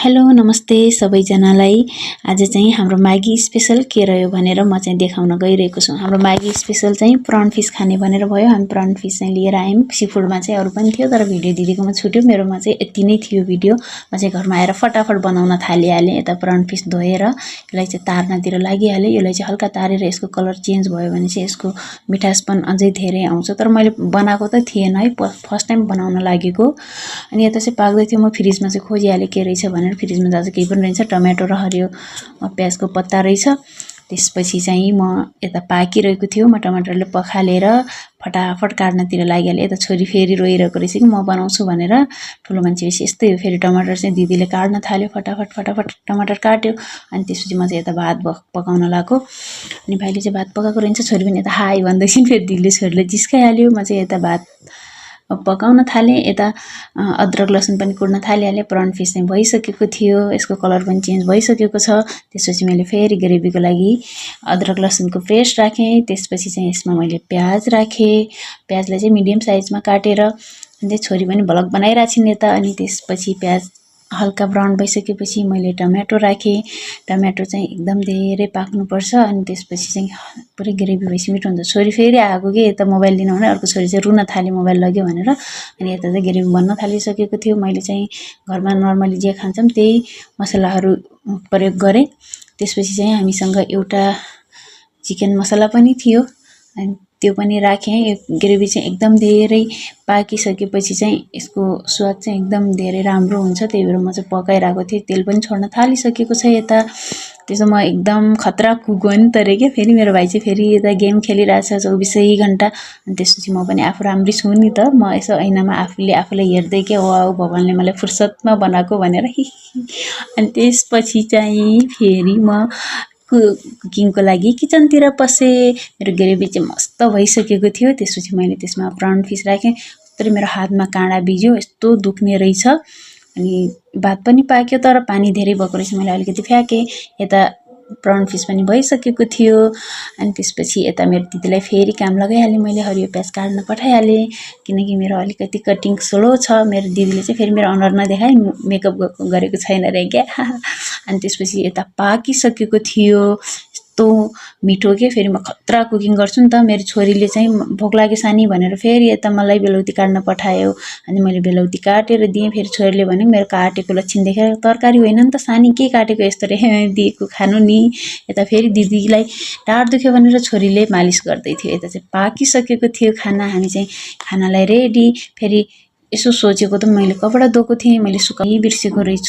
Hello नमस्ते सबैजनालाई। आज चाहिँ हाम्रो मागी स्पेशल के रह्यो भनेर म चाहिँ देखाउन गइरहेको छु। हाम्रो मागी स्पेशल चाहिँ प्रन फिस खाने भनेर भयो। हामी प्रन फिस चाहिँ लिएर आयौँ। सी फुडमा चाहिँ अरू पनि थियो तर भिडियो दिदीकोमा छुट्यो। मेरोमा चाहिँ यति नै थियो भिडियो। म चाहिँ घरमा आएर फटाफट बनाउन थालिहालेँ। यता प्रन फिस धोएर यसलाई चाहिँ तार्नतिर लागिहालेँ। यसलाई चाहिँ हल्का तारेर यसको कलर चेन्ज भयो भने चाहिँ यसको मिठासपन अझै धेरै आउँछ। तर मैले बनाएको त थिएन है, फर्स्ट टाइम बनाउन लागेको। अनि यता चाहिँ पाक्दै थियो। म फ्रिजमा चाहिँ खोजिहालेँ के रहेछ भनेर। फ्रिजमा जाँदा केही पनि रहेछ, टमाटो र हरियो प्याजको पत्ता रहेछ। त्यसपछि चाहिँ म यता पाकिरहेको थियो। म टमाटरले पखालेर फटाफट काट्नतिर लागिहालेँ। यता छोरी फेरि रोइरहेको रहेछ कि म बनाउँछु भनेर। ठुलो मान्छेपछि यस्तै हो। फेरि टमाटर चाहिँ दिदीले काट्न थाल्यो। फटाफट टमाटर काट्यो। अनि त्यसपछि म चाहिँ यता भात पकाउन लाग्यो। अनि भाइले चाहिँ भात पकाएको रहन्छ, छोरी पनि यता हाई भन्दैछिन्। फेरि दिदीले छोरीले जिस्काइहाल्यो। म चाहिँ यता भात पकाउन थालेँ। यता अदरक लसुन पनि कुट्न थालिहालेँ। प्रन फिस चाहिँ भइसकेको थियो। यसको कलर पनि चेन्ज भइसकेको छ। त्यसपछि मैले फेरि ग्रेभीको लागि अदरक लसुनको पेस्ट राखेँ। त्यसपछि चाहिँ यसमा मैले प्याज राखेँ। प्याजलाई चाहिँ मिडियम साइजमा काटेर अनि छोरी पनि भलक बनाइरहेको छिन् यता। अनि त्यसपछि प्याज हल्का ब्राउन भइसकेपछि मैले टमाटो राखेँ। टमाटो चाहिँ एकदम धेरै पाक्नुपर्छ। अनि त्यसपछि चाहिँ पुरै ग्रेभी भएपछि मिठो हुन्छ। छोरी फेरि आएको कि यता मोबाइल दिनु भने अर्को छोरी चाहिँ रुन थाल्यो मोबाइल लग्यो भनेर। अनि यता चाहिँ ग्रेभी बन्न थालिसकेको थियो। मैले चाहिँ घरमा नर्मली जे खान्छौँ त्यही मसलाहरू प्रयोग गरेँ। त्यसपछि चाहिँ हामीसँग एउटा चिकन मसला पनि थियो, अनि त्यो पनि राखेँ। यो ग्रेभी चाहिँ एकदम धेरै पाकिसकेपछि चाहिँ यसको स्वाद चाहिँ एकदम धेरै राम्रो हुन्छ। त्यही भएर म चाहिँ पकाइरहेको थिएँ। तेल पनि छोड्न थालिसकेको छ यता। त्यसो म एकदम खतरा कुक हो नि तर क्या। फेरि मेरो भाइ चाहिँ फेरि यता गेम खेलिरहेछ 24 घण्टा। अनि त्यसपछि म पनि आफू राम्री छु नि त। म यसो ऐनामा आफूलाई हेर्दै के वाउ भगवानले मलाई फुर्सदमा बनाएको भनेर। अनि त्यसपछि चाहिँ फेरि म कुकिङको लागि किचनतिर पसेँ। मेरो ग्रेभी चाहिँ मस्त भइसकेको थियो। त्यसपछि मैले त्यसमा प्रन फिस राखेँ। तर मेरो हातमा काँडा बिज्यो, यस्तो दुख्ने रहेछ। अनि भात पनि पाक्यो तर पानी धेरै भएको रहेछ। मैले अलिकति फ्याँकेँ। यता प्रन फिस पनि भइसकेको थियो। अनि त्यसपछि यता मेरो दिदीलाई फेरि काम लगाइहालेँ। मैले हरियो प्याज काट्न पठाइहालेँ किनकि मेरो अलिकति कटिङ स्लो छ। मेरो दिदीले चाहिँ फेरि मेरो अनुहार नदेखाइ मेकअप गरेको छैन रे क्या। अनि त्यसपछि यता पाकिसकेको थियो। यस्तो मिठो के। फेरि म खतरा कुकिङ गर्छु नि त। मेरो छोरीले चाहिँ भोक लाग्यो सानी भनेर फेरि यता मलाई बेलौती काट्न पठायो। अनि मैले बेलौती काटेर दिएँ। फेरि छोरीले भन्यो मेरो काटेको लक्षण देखेर तरकारी होइन नि त सानी के काटेको यस्तो रे दिएको खानु नि। यता फेरि दिदीलाई ढाड दुख्यो भनेर छोरीले मालिस गर्दै थियो। यता चाहिँ पाकिसकेको थियो खाना। हामी चाहिँ खानालाई रेडी। फेरि यसो सोचेको त मैले कपडा धोएको थिएँ, मैले सुकाइ बिर्सेको रहेछु।